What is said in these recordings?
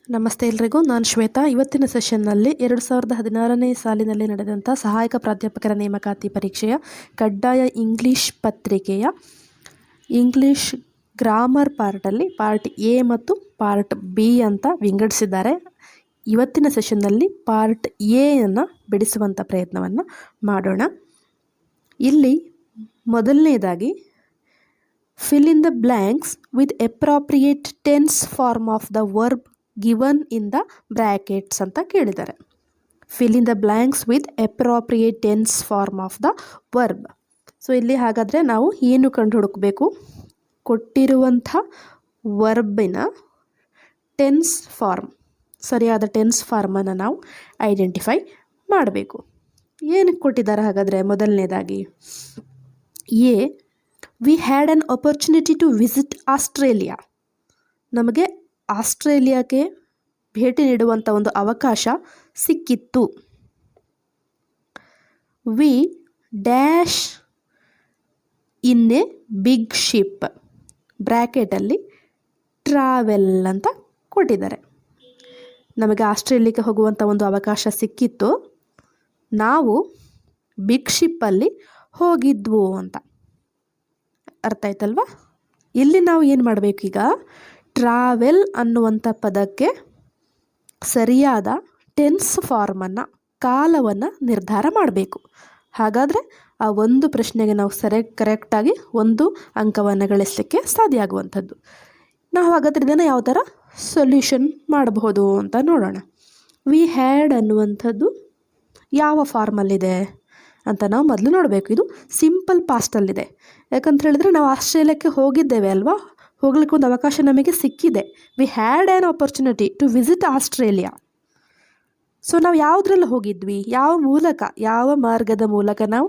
ನಮಸ್ತೆ ಎಲ್ರಿಗೂ, ನಾನು ಶ್ವೇತಾ. ಇವತ್ತಿನ ಸೆಷನ್ನಲ್ಲಿ 2016ನೇ ಸಾಲಿನಲ್ಲಿ ನಡೆದಂಥ ಸಹಾಯಕ ಪ್ರಾಧ್ಯಾಪಕರ ನೇಮಕಾತಿ ಪರೀಕ್ಷೆಯ ಕಡ್ಡಾಯ ಇಂಗ್ಲೀಷ್ ಪತ್ರಿಕೆಯ ಇಂಗ್ಲೀಷ್ ಗ್ರಾಮರ್ ಪಾರ್ಟಲ್ಲಿ ಪಾರ್ಟ್ ಎ ಮತ್ತು ಪಾರ್ಟ್ ಬಿ ಅಂತ ವಿಂಗಡಿಸಿದ್ದಾರೆ. ಇವತ್ತಿನ ಸೆಷನ್ನಲ್ಲಿ ಪಾರ್ಟ್ ಎಯನ್ನು ಬಿಡಿಸುವಂಥ ಪ್ರಯತ್ನವನ್ನು ಮಾಡೋಣ. ಇಲ್ಲಿ ಮೊದಲನೇದಾಗಿ fill in the blanks with appropriate tense form of the verb given in the brackets ಅಂತ ಕೇಳಿದ್ದಾರೆ. fill in the blanks with appropriate tense form of the verb. So ಇಲ್ಲಿ ಹಾಗಾದರೆ ನಾವು ಏನು ಕಂಡು ಹುಡುಕಬೇಕು? ಕೊಟ್ಟಿರುವಂಥ ವರ್ಬಿನ ಟೆನ್ಸ್ ಫಾರ್ಮ್, ಸರಿಯಾದ ಟೆನ್ಸ್ ಫಾರ್ಮನ್ನು ನಾವು ಐಡೆಂಟಿಫೈ ಮಾಡಬೇಕು. ಏನಕ್ಕೆ ಕೊಟ್ಟಿದ್ದಾರೆ ಹಾಗಾದರೆ? ಮೊದಲನೇದಾಗಿ we had an opportunity to visit Australia. ನಮಗೆ ಆಸ್ಟ್ರೇಲಿಯಾಕ್ಕೆ ಭೇಟಿ ನೀಡುವಂಥ ಒಂದು ಅವಕಾಶ ಸಿಕ್ಕಿತ್ತು. We dash in a big ship, ಬ್ರ್ಯಾಕೆಟಲ್ಲಿ ಟ್ರಾವೆಲ್ ಅಂತ ಕೊಟ್ಟಿದ್ದಾರೆ. ನಮಗೆ ಆಸ್ಟ್ರೇಲಿಯಾಕ್ಕೆ ಹೋಗುವಂಥ ಒಂದು ಅವಕಾಶ ಸಿಕ್ಕಿತ್ತು, ನಾವು ಬಿಗ್ ಶಿಪ್ಪಲ್ಲಿ ಹೋಗಿದ್ವು ಅಂತ. ಅರ್ಥ ಆಯ್ತಲ್ವಾ? ಇಲ್ಲಿ ನಾವು ಏನು ಮಾಡಬೇಕು? ಈಗ ಟ್ರಾವೆಲ್ ಅನ್ನುವಂಥ ಪದಕ್ಕೆ ಸರಿಯಾದ ಟೆನ್ಸ್ ಫಾರ್ಮನ್ನು, ಕಾಲವನ್ನು ನಿರ್ಧಾರ ಮಾಡಬೇಕು. ಹಾಗಾದರೆ ಆ ಒಂದು ಪ್ರಶ್ನೆಗೆ ನಾವು ಕರೆಕ್ಟಾಗಿ ಒಂದು ಅಂಕವನ್ನು ಗಳಿಸಲಿಕ್ಕೆ ಸಾಧ್ಯ ಆಗುವಂಥದ್ದು. ನಾವು ಹಾಗಾದರೆ ಇದನ್ನು ಯಾವ ಥರ ಸೊಲ್ಯೂಷನ್ ಮಾಡಬಹುದು ಅಂತ ನೋಡೋಣ. ವಿ ಹ್ಯಾಡ್ ಅನ್ನುವಂಥದ್ದು ಯಾವ ಫಾರ್ಮಲ್ಲಿದೆ ಅಂತ ನಾವು ಮೊದಲು ನೋಡಬೇಕು. ಇದು ಸಿಂಪಲ್ ಪಾಸ್ಟಲ್ಲಿದೆ. ಯಾಕಂತ ಹೇಳಿದ್ರೆ ನಾವು ಆಸ್ಟ್ರೇಲಿಯಾಕ್ಕೆ ಹೋಗಿದ್ದೇವೆ ಅಲ್ವಾ, ಹೋಗ್ಲಿಕ್ಕೆ ಒಂದು ಅವಕಾಶ ನಮಗೆ ಸಿಕ್ಕಿದೆ. We had an opportunity to visit Australia. So ನಾವು ಯಾವುದ್ರಲ್ಲಿ ಹೋಗಿದ್ವಿ? ಯಾವ ಮೂಲಕ, ಯಾವ ಮಾರ್ಗದ ಮೂಲಕ ನಾವು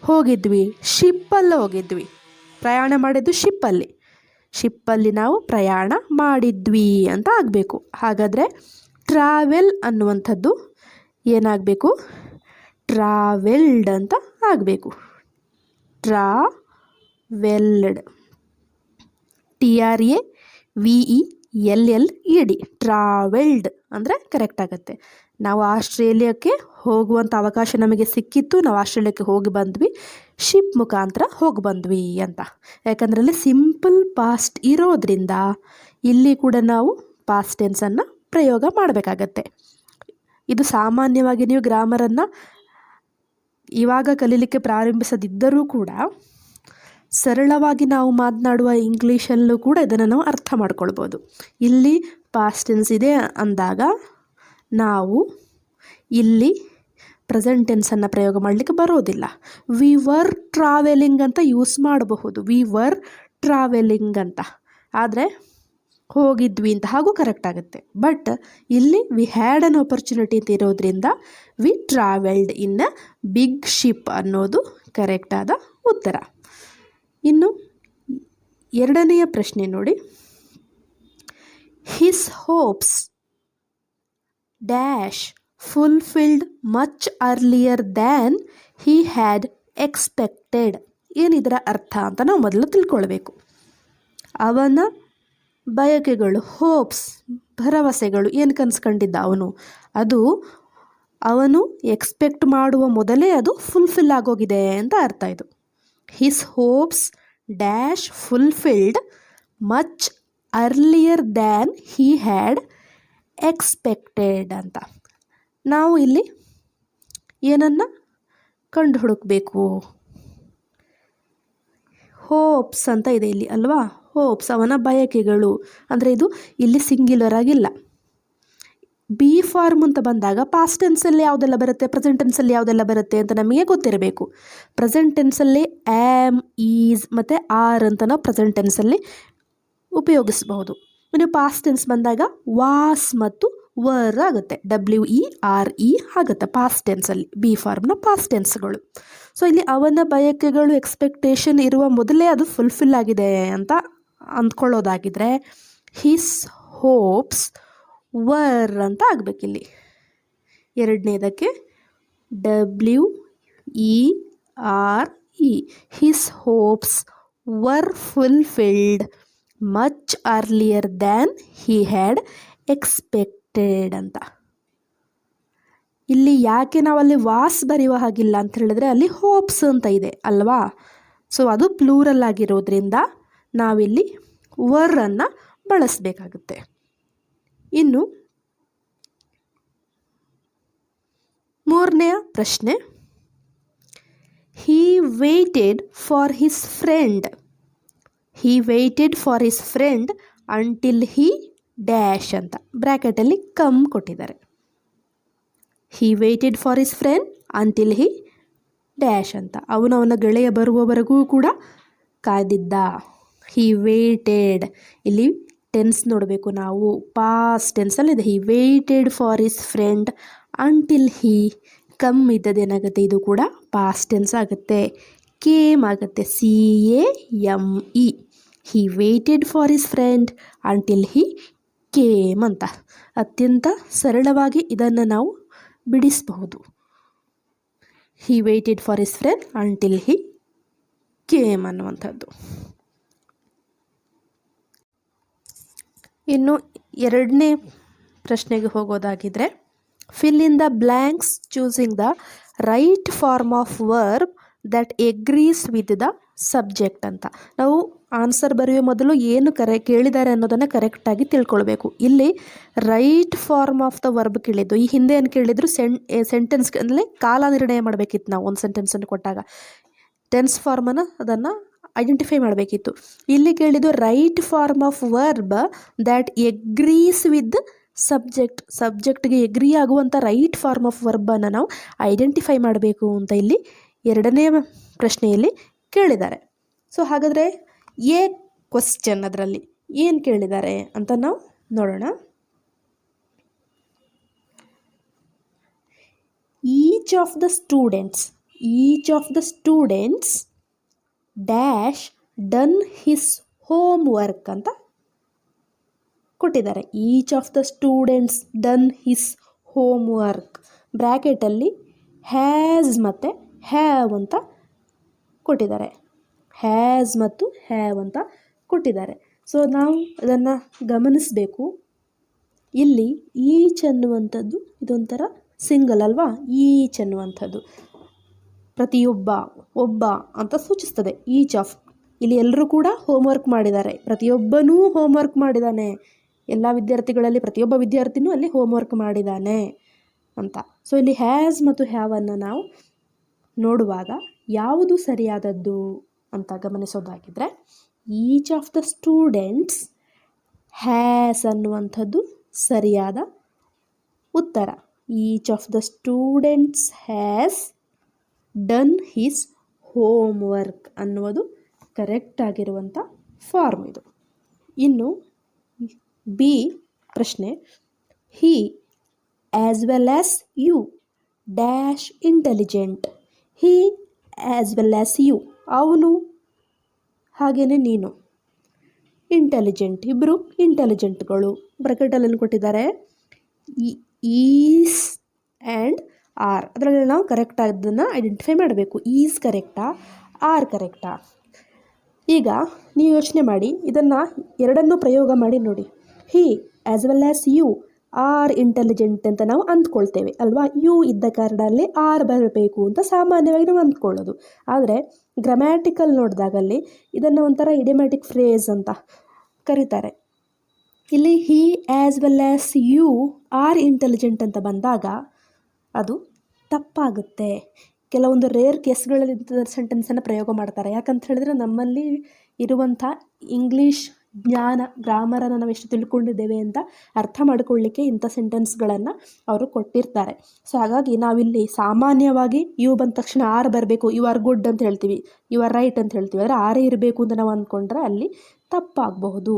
ಹೋಗಿದ್ವಿ? ಶಿಪ್ಪಲ್ಲಿ ಹೋಗಿದ್ವಿ. ಪ್ರಯಾಣ ಮಾಡಿದ್ದು ಶಿಪ್ಪಲ್ಲಿ ನಾವು ಪ್ರಯಾಣ ಮಾಡಿದ್ವಿ ಅಂತ ಆಗಬೇಕು. ಹಾಗಾದರೆ ಟ್ರಾವೆಲ್ ಅನ್ನುವಂಥದ್ದು ಏನಾಗಬೇಕು? ಟ್ರಾವೆಲ್ಡ್ ಅಂತ ಆಗಬೇಕು. ಟ್ರಾವೆಲ್ಡ್, TRAVELLED, ಟ್ರಾವೆಲ್ಡ್ ಅಂದರೆ ಕರೆಕ್ಟ್ ಆಗುತ್ತೆ. ನಾವು ಆಸ್ಟ್ರೇಲಿಯಾಕ್ಕೆ ಹೋಗುವಂಥ ಅವಕಾಶ ನಮಗೆ ಸಿಕ್ಕಿತ್ತು, ನಾವು ಆಸ್ಟ್ರೇಲಿಯಾಕ್ಕೆ ಹೋಗಿ ಬಂದ್ವಿ, ಶಿಪ್ ಮುಖಾಂತರ ಹೋಗಿ ಬಂದ್ವಿ ಅಂತ. ಯಾಕಂದರೆ ಅಲ್ಲಿ ಸಿಂಪಲ್ ಪಾಸ್ಟ್ ಇರೋದ್ರಿಂದ ಇಲ್ಲಿ ಕೂಡ ನಾವು ಪಾಸ್ಟ್ ಟೆನ್ಸನ್ನು ಪ್ರಯೋಗ ಮಾಡಬೇಕಾಗತ್ತೆ. ಇದು ಸಾಮಾನ್ಯವಾಗಿ ನೀವು ಗ್ರಾಮರನ್ನು ಇವಾಗ ಕಲೀಲಿಕ್ಕೆ ಪ್ರಾರಂಭಿಸದಿದ್ದರೂ ಕೂಡ ಸರಳವಾಗಿ ನಾವು ಮಾತನಾಡುವ ಇಂಗ್ಲೀಷಲ್ಲೂ ಕೂಡ ಇದನ್ನು ನಾವು ಅರ್ಥ ಮಾಡ್ಕೊಳ್ಬೋದು. ಇಲ್ಲಿ ಪಾಸ್ಟ್ ಟೆನ್ಸ್ ಇದೆ ಅಂದಾಗ ನಾವು ಇಲ್ಲಿ ಪ್ರೆಸೆಂಟ್ ಟೆನ್ಸನ್ನು ಪ್ರಯೋಗ ಮಾಡಲಿಕ್ಕೆ ಬರೋದಿಲ್ಲ. ವಿ ವರ್ ಟ್ರಾವೆಲಿಂಗ್ ಅಂತ ಯೂಸ್ ಮಾಡಬಹುದು, ವಿ ವರ್ ಟ್ರಾವೆಲಿಂಗ್ ಅಂತ. ಆದರೆ ಹೋಗಿದ್ವಿ ಅಂತ ಹಾಗೂ ಕರೆಕ್ಟ್ ಆಗುತ್ತೆ. ಬಟ್ ಇಲ್ಲಿ ವಿ ಹ್ಯಾಡ್ ಅನ್ ಆಪರ್ಚುನಿಟಿ ಅಂತ ಇರೋದ್ರಿಂದ we travelled in a big ship ಅನ್ನೋದು ಕರೆಕ್ಟ್ ಆದ ಉತ್ತರ. ಇನ್ನು ಎರಡನೆಯ ಪ್ರಶ್ನೆ ನೋಡಿ. His hopes dash fulfilled much earlier than he had expected. ಏನಿದರ ಅರ್ಥ ಅಂತ ನಾವು ಮೊದಲು ತಿಳ್ಕೊಳ್ಬೇಕು. ಅವನ ಬಯಕೆಗಳು, ಹೋಪ್ಸ್, ಭರವಸೆಗಳು, ಏನು ಕನ್ಸ್ಕೊಂಡಿದ್ದ ಅದು ಅವನು ಎಕ್ಸ್ಪೆಕ್ಟ್ ಮಾಡುವ ಮೊದಲೇ ಅದು ಫುಲ್ಫಿಲ್ ಆಗೋಗಿದೆ ಅಂತ ಅರ್ಥ. ಇದು his hopes dash fulfilled much earlier than he had expected ಅಂತ. ನಾವು ಇಲ್ಲಿ ಏನನ್ನು ಕಂಡು ಹುಡುಕಬೇಕು? ಹೋಪ್ಸ್ ಅಂತ ಇದೆ ಇಲ್ಲಿ ಅಲ್ವಾ. ಹೋಪ್ಸ್ ಅವನ ಬಯಕೆಗಳು ಅಂದರೆ ಇದು ಇಲ್ಲಿ ಸಿಂಗ್ಯುಲರ್ ಆಗಿಲ್ಲ. ಬಿ ಫಾರ್ಮ್ ಅಂತ ಬಂದಾಗ ಪಾಸ್ಟ್ ಟೆನ್ಸಲ್ಲಿ ಯಾವುದೆಲ್ಲ ಬರುತ್ತೆ, ಪ್ರೆಸೆಂಟ್ ಟೆನ್ಸಲ್ಲಿ ಯಾವುದೆಲ್ಲ ಬರುತ್ತೆ ಅಂತ ನಮಗೆ ಗೊತ್ತಿರಬೇಕು. ಪ್ರೆಸೆಂಟ್ ಟೆನ್ಸಲ್ಲಿ ಆ್ಯಮ್, ಈಸ್ ಮತ್ತು ಆರ್ ಅಂತ ನಾವು ಪ್ರೆಸೆಂಟ್ ಟೆನ್ಸಲ್ಲಿ ಉಪಯೋಗಿಸಬಹುದು. ಇನ್ನು ಪಾಸ್ಟ್ ಟೆನ್ಸ್ ಬಂದಾಗ ವಾಸ್ ಮತ್ತು ವರ್ ಆಗುತ್ತೆ, WERE ಆಗುತ್ತೆ ಪಾಸ್ಟ್ ಟೆನ್ಸಲ್ಲಿ, ಬಿ ಫಾರ್ಮ್ನ ಪಾಸ್ಟ್ ಟೆನ್ಸ್ಗಳು. ಸೊ ಇಲ್ಲಿ ಅವನ ಬಯಕೆಗಳು, ಎಕ್ಸ್ಪೆಕ್ಟೇಷನ್ ಇರುವ ಮೊದಲೇ ಅದು ಫುಲ್ಫಿಲ್ ಆಗಿದೆ ಅಂತ ಅಂದ್ಕೊಳ್ಳೋದಾಗಿದ್ರೆ ಹಿಸ್ ಹೋಪ್ಸ್ ವರ್ ಅಂತ ಆಗಬೇಕಿಲ್ಲಿ. ಎರಡನೇದಕ್ಕೆ WERE, his hopes var fulfilled much earlier than he had expected weighted ಅಂತ. ಇಲ್ಲಿ ಯಾಕೆ ನಾವಲ್ಲಿ ವಾಸ್ ಬರೆಯುವ ಹಾಗಿಲ್ಲ ಅಂತ ಹೇಳಿದ್ರೆ ಅಲ್ಲಿ ಹೋಪ್ಸ್ ಅಂತ ಇದೆ ಅಲ್ವಾ. ಸೊ ಅದು ಪ್ಲೂರಲ್ ಆಗಿರೋದ್ರಿಂದ ನಾವಿಲ್ಲಿ ವರನ್ನು ಬಳಸಬೇಕಾಗುತ್ತೆ. ಇನ್ನು ಮೂರನೆಯ ಪ್ರಶ್ನೆ, he waited for his friend. He waited for his friend until he dash ಅಂತ ಬ್ರ್ಯಾಕೆಟಲ್ಲಿ ಕಮ್ ಕೊಟ್ಟಿದ್ದಾರೆ. He waited for his friend until he dash ಅಂತ, ಅವನ ಗೆಳೆಯ ಬರುವವರೆಗೂ ಕೂಡ ಕಾದಿದ್ದ. ಹಿ ವೇಟೆಡ್, ಇಲ್ಲಿ ಟೆನ್ಸ್ ನೋಡಬೇಕು ನಾವು, ಪಾಸ್ಟ್ ಟೆನ್ಸಲ್ಲಿದೆ. He waited for his friend until he, come ಇದ್ದದೇನಾಗುತ್ತೆ, ಇದು ಕೂಡ ಪಾಸ್ಟ್ ಟೆನ್ಸ್ ಆಗುತ್ತೆ. ಕೇಮ್ ಆಗುತ್ತೆ, CAME. He waited for his friend until he came ಅಂತ. ಅತ್ಯಂತ ಸರಳವಾಗಿ ಇದನ್ನು ನಾವು ಬಿಡಿಸಬಹುದು. He waited for his friend until he came ಅನ್ನುವಂಥದ್ದು. ಇನ್ನು ಎರಡನೇ ಪ್ರಶ್ನೆಗೆ ಹೋಗೋದಾಗಿದ್ದರೆ, fill in the blanks choosing the right form of verb that agrees with the subject ಅಂತ. ನಾವು ಆನ್ಸರ್ ಬರೆಯುವ ಮೊದಲು ಏನು ಕೇಳಿದ್ದಾರೆ ಅನ್ನೋದನ್ನು ಕರೆಕ್ಟಾಗಿ ತಿಳ್ಕೊಳ್ಬೇಕು. ಇಲ್ಲಿ right form of the verb ಕೇಳಿದ್ದು, ಈ ಹಿಂದೆ ಏನು ಕೇಳಿದ್ರು ಸೆಂಟೆನ್ಸ್ ಅಂದರೆ ಕಾಲ ನಿರ್ಣಯ ಮಾಡಬೇಕಿತ್ತು. ನಾವು ಒಂದು ಸೆಂಟೆನ್ಸನ್ನು ಕೊಟ್ಟಾಗ ಟೆನ್ಸ್ ಫಾರ್ಮನ್ನು ಅದನ್ನು ಐಡೆಂಟಿಫೈ ಮಾಡಬೇಕಿತ್ತು. ಇಲ್ಲಿ ಕೇಳಿದ್ದು right form of verb that agrees with ಸಬ್ಜೆಕ್ಟ್ಗೆ ಎಗ್ರಿ ಆಗುವಂಥ ರೈಟ್ ಫಾರ್ಮ್ ಆಫ್ ವರ್ಬನ್ನು ನಾವು ಐಡೆಂಟಿಫೈ ಮಾಡಬೇಕು ಅಂತ ಇಲ್ಲಿ ಎರಡನೇ ಪ್ರಶ್ನೆಯಲ್ಲಿ ಕೇಳಿದ್ದಾರೆ. ಸೊ ಹಾಗಾದರೆ ಕ್ವಶ್ಚನ್ ಅದರಲ್ಲಿ ಏನು ಕೇಳಿದ್ದಾರೆ ಅಂತ ನಾವು ನೋಡೋಣ. Each of the students dash done his homework ಅಂತ ಕೊಟ್ಟಿದ್ದಾರೆ. Each of the students done his homework, ಬ್ರ್ಯಾಕೆಟಲ್ಲಿ ಹ್ಯಾಸ್ ಮತ್ತು ಹ್ಯಾವ್ ಅಂತ ಕೊಟ್ಟಿದ್ದಾರೆ. ಹ್ಯಾಸ್ ಮತ್ತು ಹ್ಯಾವ್ ಅಂತ ಕೊಟ್ಟಿದ್ದಾರೆ. ಸೊ ನಾವು ಅದನ್ನು ಗಮನಿಸಬೇಕು. ಇಲ್ಲಿ ಈಚ್ ಅನ್ನುವಂಥದ್ದು ಇದೊಂಥರ ಸಿಂಗಲ್ ಅಲ್ವಾ, ಈಚ್ ಅನ್ನುವಂಥದ್ದು ಒಬ್ಬ ಅಂತ ಸೂಚಿಸ್ತದೆ. ಈಚ್ ಆಫ್, ಇಲ್ಲಿ ಎಲ್ಲರೂ ಕೂಡ ಹೋಮ್ವರ್ಕ್ ಮಾಡಿದ್ದಾರೆ, ಪ್ರತಿಯೊಬ್ಬನೂ ಹೋಮ್ವರ್ಕ್ ಮಾಡಿದ್ದಾನೆ, ಎಲ್ಲ ವಿದ್ಯಾರ್ಥಿಗಳಲ್ಲಿ ಪ್ರತಿಯೊಬ್ಬ ವಿದ್ಯಾರ್ಥಿನೂ ಅಲ್ಲಿ ಹೋಮ್ವರ್ಕ್ ಮಾಡಿದ್ದಾನೆ ಅಂತ. ಸೊ ಇಲ್ಲಿ ಹ್ಯಾಸ್ ಮತ್ತು ಹ್ಯಾವನ್ನು ನಾವು ನೋಡುವಾಗ ಯಾವುದು ಸರಿಯಾದದ್ದು ಅಂತ ಗಮನಿಸೋದಾಗಿದ್ದರೆ, each of the students has ಅನ್ನುವಂಥದ್ದು ಸರಿಯಾದ ಉತ್ತರ. Each of the students has done his homework ಅನ್ನುವುದು ಕರೆಕ್ಟ್ ಆಗಿರುವಂಥ ಫಾರ್ಮ್ ಇದು. ಇನ್ನು ಬಿ ಪ್ರಶ್ನೆ, he as well as you dash intelligent. He as well as you, ಅವನು ಹಾಗೆಯೇ ನೀನು ಇಂಟೆಲಿಜೆಂಟ್, ಇಬ್ಬರು ಇಂಟೆಲಿಜೆಂಟ್ಗಳು. ಬ್ರಾಕೆಟಲ್ಲಿ ಕೊಟ್ಟಿದ್ದಾರೆ ಈಸ್ ಆ್ಯಂಡ್ ಆರ್. ಅದರಲ್ಲಿ ನಾವು ಕರೆಕ್ಟಾಗಿ ಅದನ್ನು ಐಡೆಂಟಿಫೈ ಮಾಡಬೇಕು. ಈಸ್ ಕರೆಕ್ಟಾ, ಆರ್ ಕರೆಕ್ಟಾ? ಈಗ ನೀವು ಯೋಚನೆ ಮಾಡಿ, ಇದನ್ನು ಎರಡನ್ನೂ ಪ್ರಯೋಗ ಮಾಡಿ ನೋಡಿ. He as well as you are intelligent ಅಂತ ನಾವು ಅಂದ್ಕೊಳ್ತೇವೆ ಅಲ್ವಾ. ಯು ಇದ್ದ ಕಾರಣ ಅಲ್ಲಿ ಆರ್ ಬರಬೇಕು ಅಂತ ಸಾಮಾನ್ಯವಾಗಿ ನಾವು ಅಂದ್ಕೊಳ್ಳೋದು. ಆದರೆ ಗ್ರಾಮ್ಯಾಟಿಕಲ್ ನೋಡಿದಾಗಲ್ಲಿ ಇದನ್ನು ಒಂಥರ ಇಡಿಮ್ಯಾಟಿಕ್ ಫ್ರೇಸ್ ಅಂತ ಕರೀತಾರೆ. ಇಲ್ಲಿ he as well as you are intelligent ಅಂತ ಬಂದಾಗ ಅದು ತಪ್ಪಾಗುತ್ತೆ. ಕೆಲವೊಂದು ರೇರ್ ಕೇಸ್ಗಳಲ್ಲಿ ಇಂಥ ಸೆಂಟೆನ್ಸನ್ನು ಪ್ರಯೋಗ ಮಾಡ್ತಾರೆ. ಯಾಕಂತ ಹೇಳಿದ್ರೆ ನಮ್ಮಲ್ಲಿ ಇರುವಂಥ ಇಂಗ್ಲೀಷ್ ಜ್ಞಾನ, ಗ್ರಾಮರನ್ನು ನಾವು ಎಷ್ಟು ತಿಳ್ಕೊಂಡಿದ್ದೇವೆ ಅಂತ ಅರ್ಥ ಮಾಡಿಕೊಳ್ಳಿಕ್ಕೆ ಇಂಥ ಸೆಂಟೆನ್ಸ್ಗಳನ್ನು ಅವರು ಕೊಟ್ಟಿರ್ತಾರೆ. ಸೊ ಹಾಗಾಗಿ ನಾವಿಲ್ಲಿ ಸಾಮಾನ್ಯವಾಗಿ ಯು ಬಂದ ತಕ್ಷಣ ಆರ್ ಬರಬೇಕು, ಯು ಆರ್ ಗುಡ್ ಅಂತ ಹೇಳ್ತೀವಿ, ಯು ಆರ್ ರೈಟ್ ಅಂತ ಹೇಳ್ತೀವಿ. ಆದರೆ ಆರೇ ಇರಬೇಕು ಅಂತ ನಾವು ಅಂದ್ಕೊಂಡ್ರೆ ಅಲ್ಲಿ ತಪ್ಪಾಗಬಹುದು.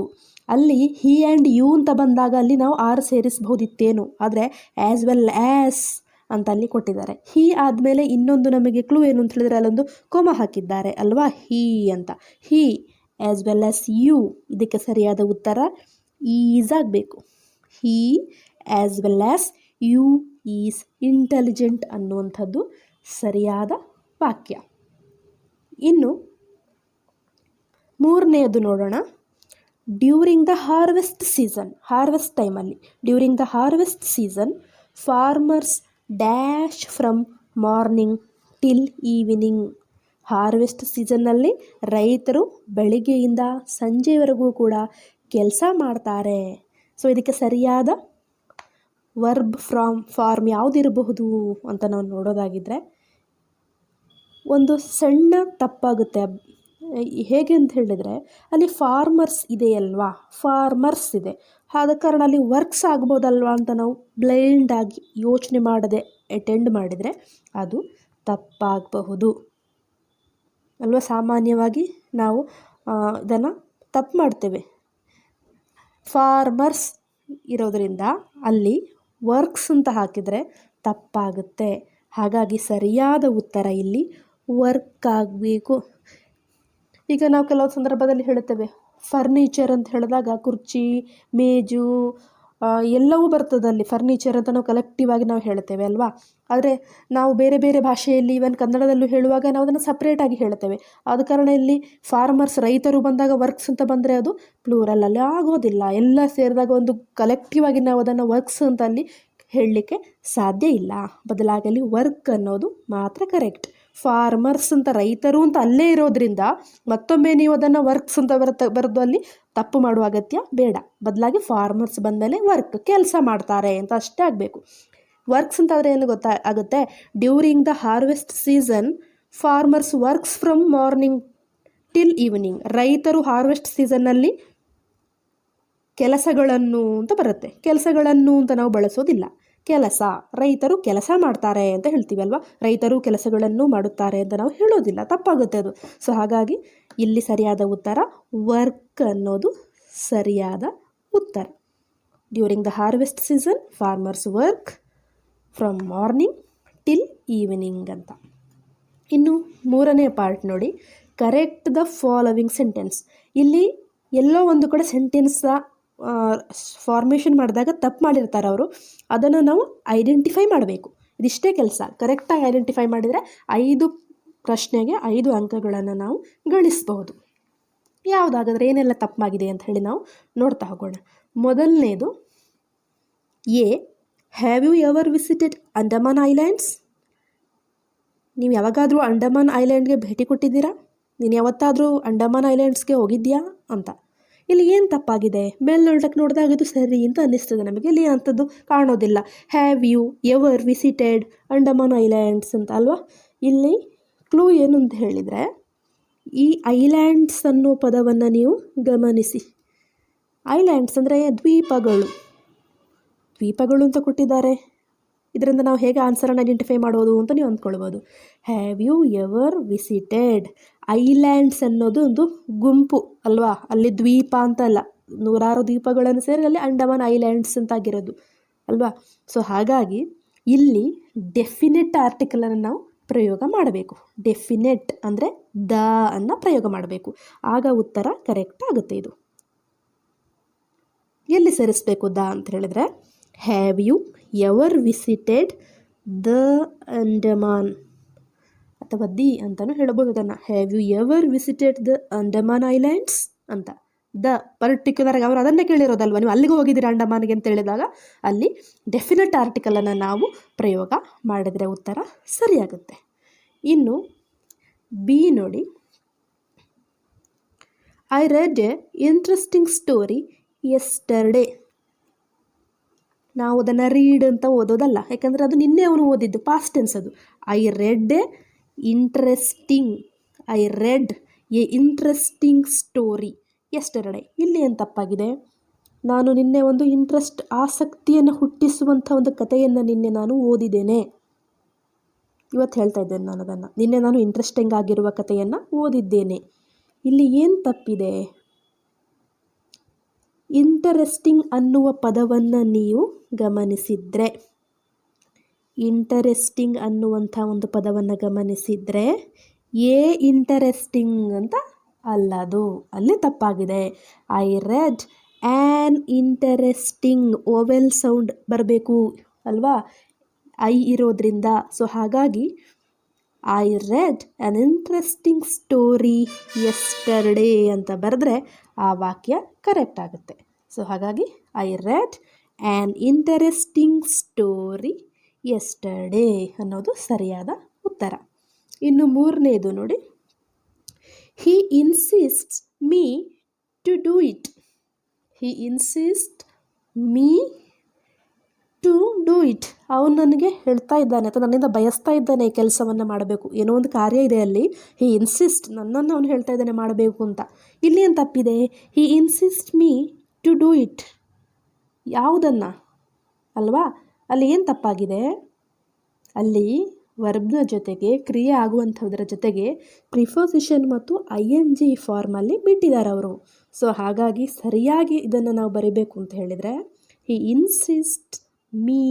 ಅಲ್ಲಿ ಹಿ ಆ್ಯಂಡ್ ಯು ಅಂತ ಬಂದಾಗ ಅಲ್ಲಿ ನಾವು ಆರ್ ಸೇರಿಸಬಹುದಿತ್ತೇನು, ಆದರೆ ಆ್ಯಸ್ ವೆಲ್ ಆ್ಯಸ್ ಅಂತ ಅಲ್ಲಿ ಕೊಟ್ಟಿದ್ದಾರೆ. ಹಿ ಆದಮೇಲೆ ಇನ್ನೊಂದು ನಮಗೆ ಕ್ಲೂ ಏನು ಅಂತ ಹೇಳಿದ್ರೆ ಅಲ್ಲೊಂದು ಕೊಮ ಹಾಕಿದ್ದಾರೆ ಅಲ್ವಾ, ಹಿ ಅಂತ. He as well as you, ಇದಕ್ಕೆ ಸರಿಯಾದ ಉತ್ತರ ಈಸ್ ಆಗಬೇಕು. He as well as you is intelligent ಅನ್ನುವಂಥದ್ದು ಸರಿಯಾದ ವಾಕ್ಯ. ಇನ್ನು ಮೂರನೆಯದು ನೋಡೋಣ. ಡ್ಯೂರಿಂಗ್ ದ ಹಾರ್ವೆಸ್ಟ್ ಟೈಮಲ್ಲಿ during the harvest season farmers dash from morning till evening. Harvest ಸೀಸನ್ನಲ್ಲಿ ರೈತರು ಬೆಳಿಗ್ಗೆಯಿಂದ ಸಂಜೆವರೆಗೂ ಕೂಡ ಕೆಲಸ ಮಾಡ್ತಾರೆ. ಸೊ ಇದಕ್ಕೆ ಸರಿಯಾದ ವರ್ಬ್ ಫಾರ್ಮ್ ಯಾವುದಿರಬಹುದು ಅಂತ ನಾವು ನೋಡೋದಾಗಿದ್ದರೆ, ಒಂದು ಸಣ್ಣ ತಪ್ಪಾಗುತ್ತೆ. ಹೇಗೆ ಅಂತ ಹೇಳಿದರೆ, ಅಲ್ಲಿ ಫಾರ್ಮರ್ಸ್ ಇದೆಯಲ್ವಾ, ಫಾರ್ಮರ್ಸ್ ಇದೆ, ಆದ ಕಾರಣ ಅಲ್ಲಿ ವರ್ಕ್ಸ್ ಆಗ್ಬೋದಲ್ವಾ ಅಂತ ನಾವು ಬ್ಲೈಂಡಾಗಿ ಯೋಚನೆ ಮಾಡದೆ ಅಟೆಂಡ್ ಮಾಡಿದರೆ ಅದು ತಪ್ಪಾಗಬಹುದು ಅಲ್ವಾ. ಸಾಮಾನ್ಯವಾಗಿ ನಾವು ಇದನ್ನು ತಪ್ಪು ಮಾಡ್ತೇವೆ. ಫಾರ್ಮರ್ಸ್ ಇರೋದರಿಂದ ಅಲ್ಲಿ ವರ್ಕ್ಸ್ ಅಂತ ಹಾಕಿದರೆ ತಪ್ಪಾಗುತ್ತೆ. ಹಾಗಾಗಿ ಸರಿಯಾದ ಉತ್ತರ ಇಲ್ಲಿ ವರ್ಕ್ ಆಗಬೇಕು. ಈಗ ನಾವು ಕೆಲವು ಸಂದರ್ಭದಲ್ಲಿ ಹೇಳುತ್ತೇವೆ, ಫರ್ನಿಚರ್ ಅಂತ ಹೇಳಿದಾಗ ಕುರ್ಚಿ, ಮೇಜು ಎಲ್ಲವೂ ಬರ್ತದೆ ಅಲ್ಲಿ. ಫರ್ನಿಚರ್ ಅಂತ ನಾವು ಕಲೆಕ್ಟಿವ್ ಆಗಿ ನಾವು ಹೇಳ್ತೇವೆ ಅಲ್ವಾ. ಆದರೆ ನಾವು ಬೇರೆ ಬೇರೆ ಭಾಷೆಯಲ್ಲಿ, ಇವನ್ ಕನ್ನಡದಲ್ಲೂ ಹೇಳುವಾಗ ನಾವು ಅದನ್ನು ಸಪ್ರೇಟಾಗಿ ಹೇಳ್ತೇವೆ. ಆದ ಕಾರಣ ಇಲ್ಲಿ ಫಾರ್ಮರ್ಸ್ ರೈತರು ಬಂದಾಗ ವರ್ಕ್ಸ್ ಅಂತ ಬಂದರೆ ಅದು ಪ್ಲೂರಲ್ ಅಲ್ಲಿ ಆಗೋದಿಲ್ಲ. ಎಲ್ಲ ಸೇರಿದಾಗ ಒಂದು ಕಲೆಕ್ಟಿವ್ ಆಗಿ ನಾವು ಅದನ್ನು ವರ್ಕ್ಸ್ ಅಂತ ಅಲ್ಲಿ ಹೇಳಲಿಕ್ಕೆ ಸಾಧ್ಯ ಇಲ್ಲ. ಬದಲಾಗಿ ಅಲ್ಲಿ ವರ್ಕ್ ಅನ್ನೋದು ಮಾತ್ರ ಕರೆಕ್ಟ್. ಫಾರ್ಮರ್ಸ್ ಅಂತ ರೈತರು ಅಂತ ಅಲ್ಲೇ ಇರೋದ್ರಿಂದ ಮತ್ತೊಮ್ಮೆ ನೀವು ಅದನ್ನು ವರ್ಕ್ಸ್ ಅಂತ ಬರೆದು ಅಲ್ಲಿ ತಪ್ಪು ಮಾಡುವ ಅಗತ್ಯ ಬೇಡ. ಬದಲಾಗಿ ಫಾರ್ಮರ್ಸ್ ಬಂದಮೇಲೆ ವರ್ಕ್, ಕೆಲಸ ಮಾಡ್ತಾರೆ ಅಂತ ಅಷ್ಟೇ ಆಗಬೇಕು. ವರ್ಕ್ಸ್ ಅಂತಾದರೆ ಏನು ಆಗುತ್ತೆ, during the harvest season farmers works from morning till evening. ರೈತರು ಹಾರ್ವೆಸ್ಟ್ ಸೀಸನ್ನಲ್ಲಿ ಕೆಲಸಗಳನ್ನು ಅಂತ ಬರುತ್ತೆ. ಕೆಲಸಗಳನ್ನು ಅಂತ ನಾವು ಬಳಸೋದಿಲ್ಲ. ಕೆಲಸ, ರೈತರು ಕೆಲಸ ಮಾಡ್ತಾರೆ ಅಂತ ಹೇಳ್ತೀವಿ ಅಲ್ವಾ. ರೈತರು ಕೆಲಸಗಳನ್ನು ಮಾಡುತ್ತಾರೆ ಅಂತ ನಾವು ಹೇಳೋದಿಲ್ಲ, ತಪ್ಪಾಗುತ್ತೆ ಅದು. ಸೊ ಹಾಗಾಗಿ ಇಲ್ಲಿ ಸರಿಯಾದ ಉತ್ತರ ವರ್ಕ್ ಅನ್ನೋದು ಸರಿಯಾದ ಉತ್ತರ. During the harvest season farmers work from morning till evening ಅಂತ. ಇನ್ನು ಮೂರನೇ ಪಾರ್ಟ್ ನೋಡಿ, ಕರೆಕ್ಟ್ ದ ಫಾಲೋವಿಂಗ್ ಸೆಂಟೆನ್ಸ್. ಇಲ್ಲಿ ಎಲ್ಲೋ ಒಂದು ಕಡೆ ಸೆಂಟೆನ್ಸ್ ಫಾರ್ಮೇಷನ್ ಮಾಡಿದಾಗ ತಪ್ಪು ಮಾಡಿರ್ತಾರೆ ಅವರು. ಅದನ್ನು ನಾವು ಐಡೆಂಟಿಫೈ ಮಾಡಬೇಕು. ಇದಿಷ್ಟೇ ಕೆಲಸ. ಕರೆಕ್ಟಾಗಿ ಐಡೆಂಟಿಫೈ ಮಾಡಿದರೆ 5 ಪ್ರಶ್ನೆಗೆ 5 ಅಂಕಗಳನ್ನು ನಾವು ಗಳಿಸಬಹುದು. ಯಾವುದಾಗಾದ್ರೆ ಏನೆಲ್ಲ ತಪ್ಪಾಗಿದೆ ಅಂತ ಹೇಳಿ ನಾವು ನೋಡ್ತಾ ಹೋಗೋಣ. ಮೊದಲನೇದು A, have you ever visited Andaman islands? ನೀವು ಯಾವಾಗಾದರೂ ಅಂಡಮಾನ್ ಐಲ್ಯಾಂಡ್ಗೆ ಭೇಟಿ ಕೊಟ್ಟಿದ್ದೀರಾ? ನೀನು ಯಾವತ್ತಾದರೂ ಅಂಡಮಾನ್ ಐಲ್ಯಾಂಡ್ಸ್ಗೆ ಹೋಗಿದ್ಯಾ ಅಂತ. ಇಲ್ಲಿ ಏನು ತಪ್ಪಾಗಿದೆ? ಮೇಲ್ನೋಟಕ್ಕೆ ನೋಡಿದಾಗ ಇದು ಸರಿ ಅಂತ ಅನ್ನಿಸ್ತದೆ ನಮಗೆ. ಇಲ್ಲಿ ಅಂಥದ್ದು ಕಾಣೋದಿಲ್ಲ. Have you ever visited Andaman islands ಅಂತ ಅಲ್ವಾ. ಇಲ್ಲಿ ಕ್ಲೂ ಏನು ಅಂತ ಹೇಳಿದರೆ, ಈ ಐಲ್ಯಾಂಡ್ಸ್ ಅನ್ನೋ ಪದವನ್ನು ನೀವು ಗಮನಿಸಿ. ಐಲ್ಯಾಂಡ್ಸ್ ಅಂದರೆ ದ್ವೀಪಗಳು ಅಂತ ಕೊಟ್ಟಿದ್ದಾರೆ. ಇದರಿಂದ ನಾವು ಹೇಗೆ ಆನ್ಸರನ್ನು ಐಡೆಂಟಿಫೈ ಮಾಡೋದು ಅಂತ ನೀವು ಅಂದ್ಕೊಳ್ಬೋದು. Have you ever visited? Islands ಅನ್ನೋದು ಒಂದು ಗುಂಪು ಅಲ್ವಾ. ಅಲ್ಲಿ ದ್ವೀಪ ಅಂತ ಅಲ್ಲ, 100 ದ್ವೀಪಗಳನ್ನು ಸೇರಿ ಅಲ್ಲಿ ಅಂಡಮಾನ್ ಐಲ್ಯಾಂಡ್ಸ್ ಅಂತ ಆಗಿರೋದು ಅಲ್ವಾ. ಸೊ ಹಾಗಾಗಿ ಇಲ್ಲಿ ಡೆಫಿನೆಟ್ ಆರ್ಟಿಕಲನ್ನು ನಾವು ಪ್ರಯೋಗ ಮಾಡಬೇಕು. ಡೆಫಿನೆಟ್ ಅಂದರೆ ದ ಅನ್ನು ಪ್ರಯೋಗ ಮಾಡಬೇಕು. ಆಗ ಉತ್ತರ ಕರೆಕ್ಟ್ ಆಗುತ್ತೆ. ಇದು ಎಲ್ಲಿ ಸೇರಿಸಬೇಕು ದ ಅಂತ ಹೇಳಿದರೆ, have you ever visited the Andaman ಅಥವಾ ದಿ ಅಂತಲೂ ಹೇಳ್ಬೋದು ಅದನ್ನು. Have you ever visited the Andaman islands ಅಂತ. ದ ಪರ್ಟಿಕ್ಯುಲರ್ ಆಗಿ ಅವರು ಅದನ್ನೇ ಕೇಳಿರೋದಲ್ವ, ನೀವು ಅಲ್ಲಿಗೆ ಹೋಗಿದ್ದೀರಾ ಅಂಡಮಾನ್ಗೆ ಅಂತ ಹೇಳಿದಾಗ ಅಲ್ಲಿ ಡೆಫಿನೆಟ್ ಆರ್ಟಿಕಲನ್ನು ನಾವು ಪ್ರಯೋಗ ಮಾಡಿದರೆ ಉತ್ತರ ಸರಿಯಾಗುತ್ತೆ. ಇನ್ನು ಬಿ ನೋಡಿ, I read A interesting story yesterday. ನಾವು ಅದನ್ನು ರೀಡ್ ಅಂತ ಓದೋದಲ್ಲ, ಯಾಕಂದರೆ ಅದು ನಿನ್ನೆ ಅವನು ಓದಿದ್ದು, ಪಾಸ್ಟ್ ಟೆನ್ಸ್ ಅದು. I read A interesting story yesterday. ಇಲ್ಲಿ ಏನು ತಪ್ಪಾಗಿದೆ? ನಾನು ನಿನ್ನೆ ಒಂದು ಆಸಕ್ತಿಯನ್ನು ಹುಟ್ಟಿಸುವಂಥ ಒಂದು ಕಥೆಯನ್ನು ನಿನ್ನೆ ನಾನು ಓದಿದ್ದೇನೆ. ಇವತ್ತು ಹೇಳ್ತಾ ಇದ್ದೇನೆ ನಾನು ಅದನ್ನು. ನಿನ್ನೆ ನಾನು ಇಂಟ್ರೆಸ್ಟಿಂಗ್ ಆಗಿರುವ ಕಥೆಯನ್ನು ಓದಿದ್ದೇನೆ. ಇಲ್ಲಿ ಏನು ತಪ್ಪಿದೆ? ಇಂಟರೆಸ್ಟಿಂಗ್ ಅನ್ನುವ ಪದವನ್ನು ನೀವು ಗಮನಿಸಿದರೆ, ಇಂಟರೆಸ್ಟಿಂಗ್ ಅನ್ನುವಂಥ ಒಂದು ಪದವನ್ನು ಗಮನಿಸಿದರೆ ಎ ಇಂಟರೆಸ್ಟಿಂಗ್ ಅಂತ ಅಲ್ಲದು, ಅಲ್ಲಿ ತಪ್ಪಾಗಿದೆ. I read an interesting, vowel sound ಬರಬೇಕು ಅಲ್ವಾ, ಐ ಇರೋದ್ರಿಂದ. ಸೊ ಹಾಗಾಗಿ I read an interesting story yesterday ಅಂತ ಬರೆದ್ರೆ ಆ ವಾಕ್ಯ ಕರೆಕ್ಟ್ ಆಗುತ್ತೆ. ಸೊ ಹಾಗಾಗಿ I read an interesting story yesterday ಅನ್ನೋದು ಸರಿಯಾದ ಉತ್ತರ. ಇನ್ನು ಮೂರನೇದು ನೋಡಿ, he insists me to do it. He insist me to do it. ಅವನು ನನಗೆ ಹೇಳ್ತಾ ಇದ್ದಾನೆ ಅಥವಾ ನನ್ನಿಂದ ಬಯಸ್ತಾ ಇದ್ದಾನೆ ಈ ಕೆಲಸವನ್ನು ಮಾಡಬೇಕು. ಏನೋ ಒಂದು ಕಾರ್ಯ ಇದೆ ಅಲ್ಲಿ, ಹಿ ಇನ್ಸಿಸ್ಟ್, ನನ್ನನ್ನು ಅವನು ಹೇಳ್ತಾ ಇದ್ದಾನೆ ಮಾಡಬೇಕು ಅಂತ. ಇಲ್ಲಿ ಏನು ತಪ್ಪಿದೆ? He insist me to do it. ಯಾವುದನ್ನು ಅಲ್ವಾ? ಅಲ್ಲಿ ಏನು ತಪ್ಪಾಗಿದೆ? ಅಲ್ಲಿ ವರ್ಬ್ನ ಜೊತೆಗೆ ಕ್ರಿಯೆ ಆಗುವಂಥದ್ರ ಜೊತೆಗೆ ಪ್ರಿಪೋಸಿಷನ್ ಮತ್ತು ING ಫಾರ್ಮಲ್ಲಿ ಬಿಟ್ಟಿದ್ದಾರೆ ಅವರು. ಸೊ ಹಾಗಾಗಿ ಸರಿಯಾಗಿ ಇದನ್ನು ನಾವು ಬರಿಬೇಕು ಅಂತ ಹೇಳಿದರೆ he insist me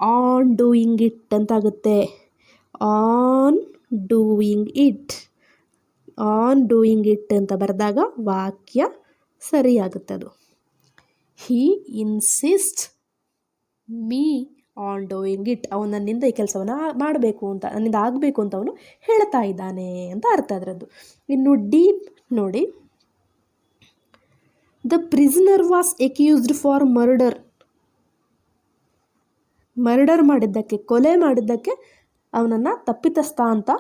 on doing it ಅಂತಾಗುತ್ತೆ. On doing it, on doing it ಅಂತ ಬರೆದಾಗ ವಾಕ್ಯ ಸರಿಯಾಗುತ್ತೆ. ಅದು he insist me on doing it. ಅವನು ನನ್ನಿಂದ ಈ ಕೆಲಸವನ್ನು ಮಾಡಬೇಕು ಅಂತ, ನನ್ನಿಂದ ಆಗಬೇಕು ಅಂತ ಅವನು ಹೇಳ್ತಾ ಇದ್ದಾನೆ ಅಂತ ಅರ್ಥ ಅದರದ್ದು. ಇನ್ನು ಡೀಪ್ ನೋಡಿ, the prisoner was accused for murder. Murder ಮಾಡಿದ್ದಕ್ಕೆ, ಕೊಲೆ ಮಾಡಿದ್ದಕ್ಕೆ ಅವನನ್ನು ತಪ್ಪಿತಸ್ಥ ಅಂತ,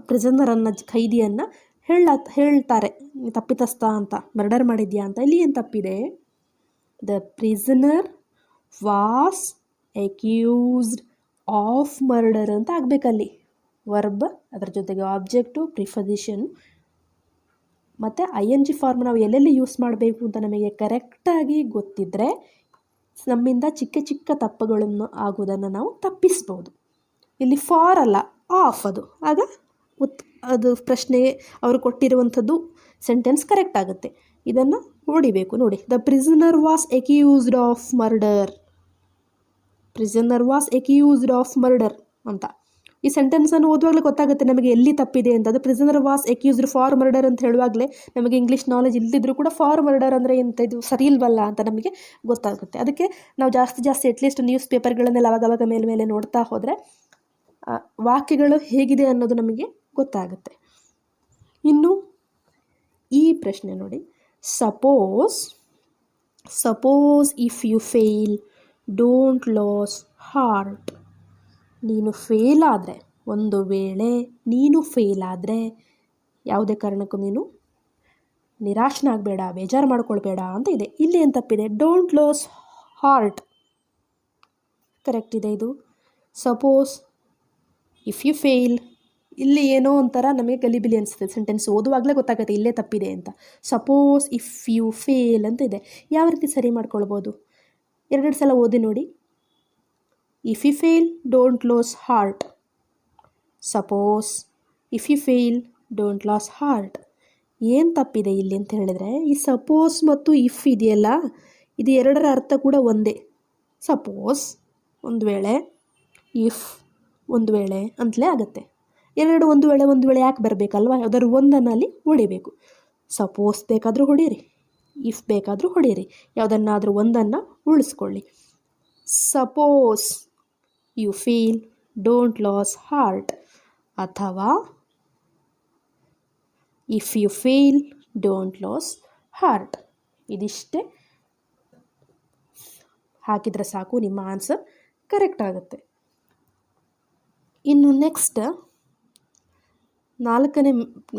ಪ್ರಿಸನರನ್ನು, ಖೈದಿಯನ್ನು ಹೇಳ್ತಾರೆ ತಪ್ಪಿತಸ್ಥ ಅಂತ, ಮರ್ಡರ್ ಮಾಡಿದ್ಯಾ ಅಂತ. ಇಲ್ಲಿ ಏನು ತಪ್ಪಿದೆ? The prisoner was accused of murder ಅಂತ ಆಗಬೇಕಲ್ಲಿ. ವರ್ಬ್, ಅದರ ಜೊತೆಗೆ ಆಬ್ಜೆಕ್ಟು, ಪ್ರಿಪೋಸಿಷನ್ ಮತ್ತು ING ಫಾರ್ಮ್ ನಾವು ಎಲ್ಲೆಲ್ಲಿ ಯೂಸ್ ಮಾಡಬೇಕು ಅಂತ ನಮಗೆ ಕರೆಕ್ಟಾಗಿ ಗೊತ್ತಿದ್ದರೆ ನಮ್ಮಿಂದ ಚಿಕ್ಕ ಚಿಕ್ಕ ತಪ್ಪುಗಳನ್ನು ಆಗುವುದನ್ನು ನಾವು ತಪ್ಪಿಸ್ಬೋದು. ಇಲ್ಲಿ ಫಾರ್ ಅಲ್ಲ, ಆಫ್ ಅದು. ಆಗ ಅದು ಪ್ರಶ್ನೆ ಅವರು ಕೊಟ್ಟಿರುವಂಥದ್ದು ಸೆಂಟೆನ್ಸ್ ಕರೆಕ್ಟ್ ಆಗುತ್ತೆ. ಇದನ್ನು ನೋಡಿಬೇಕು. ನೋಡಿ, the prisoner was accused of murder. Prisoner was accused of murder ಅಂತ ಈ ಸೆಂಟೆನ್ಸನ್ನು ಓದುವಾಗಲೇ ಗೊತ್ತಾಗುತ್ತೆ ನಮಗೆ ಎಲ್ಲಿ ತಪ್ಪಿದೆ ಅಂತ. ಅದು prisoner was accused for murder ಅಂತ ಹೇಳುವಾಗಲೇ ನಮಗೆ ಇಂಗ್ಲೀಷ್ ನಾಲೆಜ್ ಇಲ್ಲದಿದ್ದರೂ ಕೂಡ ಫಾರ್ ಮರ್ಡರ್ ಅಂದರೆ ಎಂತ, ಇದು ಸರಿ ಇಲ್ವಲ್ಲ ಅಂತ ನಮಗೆ ಗೊತ್ತಾಗುತ್ತೆ. ಅದಕ್ಕೆ ನಾವು ಜಾಸ್ತಿ ಅಟ್ಲೀಸ್ಟ್ ನ್ಯೂಸ್ ಪೇಪರ್ಗಳನ್ನೆಲ್ಲ ಅವಾಗವಾಗ ಮೇಲೆ ನೋಡ್ತಾ ಹೋದರೆ ವಾಕ್ಯಗಳು ಹೇಗಿದೆ ಅನ್ನೋದು ನಮಗೆ ಗೊತ್ತಾಗುತ್ತೆ. ಇನ್ನು ಈ ಪ್ರಶ್ನೆ ನೋಡಿ, suppose if you fail don't lose heart. ನೀನು ಫೇಲ್ ಆದರೆ, ಒಂದು ವೇಳೆ ನೀನು ಫೇಲ್ ಆದರೆ ಯಾವುದೇ ಕಾರಣಕ್ಕೂ ನೀನು ನಿರಾಶನಾಗಬೇಡ, ಬೇಜಾರು ಮಾಡ್ಕೊಳ್ಬೇಡ ಅಂತ ಇದೆ. ಇಲ್ಲಿ ಏನು ತಪ್ಪಿದೆ? ಡೋಂಟ್ ಲಾಸ್ ಹಾರ್ಟ್ ಕರೆಕ್ಟ್ ಇದೆ ಇದು. ಸಪೋಸ್ ಇಫ್ ಯು ಫೇಲ್, ಇಲ್ಲಿ ಏನೋ ಒಂಥರ ನಮಗೆ ಗಲಿಬಿಲಿ ಅನಿಸುತ್ತೆ. ಸೆಂಟೆನ್ಸ್ ಓದುವಾಗಲೇ ಗೊತ್ತಾಗುತ್ತೆ ಇಲ್ಲೇ ತಪ್ಪಿದೆ ಅಂತ. ಸಪೋಸ್ ಇಫ್ ಯು ಫೇಲ್ ಅಂತ ಇದೆ. ಯಾವ ರೀತಿ ಸರಿ ಮಾಡ್ಕೊಳ್ಬೋದು? ಎರಡೆರಡು ಸಲ ಓದಿ ನೋಡಿ. If you fail don't lose heart. Suppose if you fail don't lose heart. ಏನು ತಪ್ಪಿದೆ ಇಲ್ಲಿ ಅಂತ ಹೇಳಿದರೆ, ಈ ಸಪೋಸ್ ಮತ್ತು ಇಫ್ ಇದೆಯಲ್ಲ, ಇದು ಎರಡರ ಅರ್ಥ ಕೂಡ ಒಂದೇ. ಸಪೋಸ್ ಒಂದು ವೇಳೆ, ಇಫ್ ಒಂದು ವೇಳೆ ಅಂತಲೇ ಆಗುತ್ತೆ. ಎರಡು ಒಂದು ವೇಳೆ ಯಾಕೆ ಬರಬೇಕಲ್ವ? ಯಾವ್ದಾದ್ರು ಒಂದನ್ನು ಅಲ್ಲಿ ಹೊಡಿಬೇಕು. ಸಪೋಸ್ ಬೇಕಾದರೂ ಹೊಡೀರಿ, ಇಫ್ ಬೇಕಾದರೂ ಹೊಡೀರಿ, ಯಾವುದನ್ನಾದರೂ ಒಂದನ್ನು ಉಳಿಸ್ಕೊಳ್ಳಿ. Suppose you feel don't lose heart, ಅಥವಾ if you feel don't lose heart. ಇದಿಷ್ಟೇ ಹಾಕಿದರೆ ಸಾಕು, ನಿಮ್ಮ ಆನ್ಸರ್ ಕರೆಕ್ಟ್ ಆಗುತ್ತೆ. ಇನ್ನು ನೆಕ್ಸ್ಟ್ 4ನೇ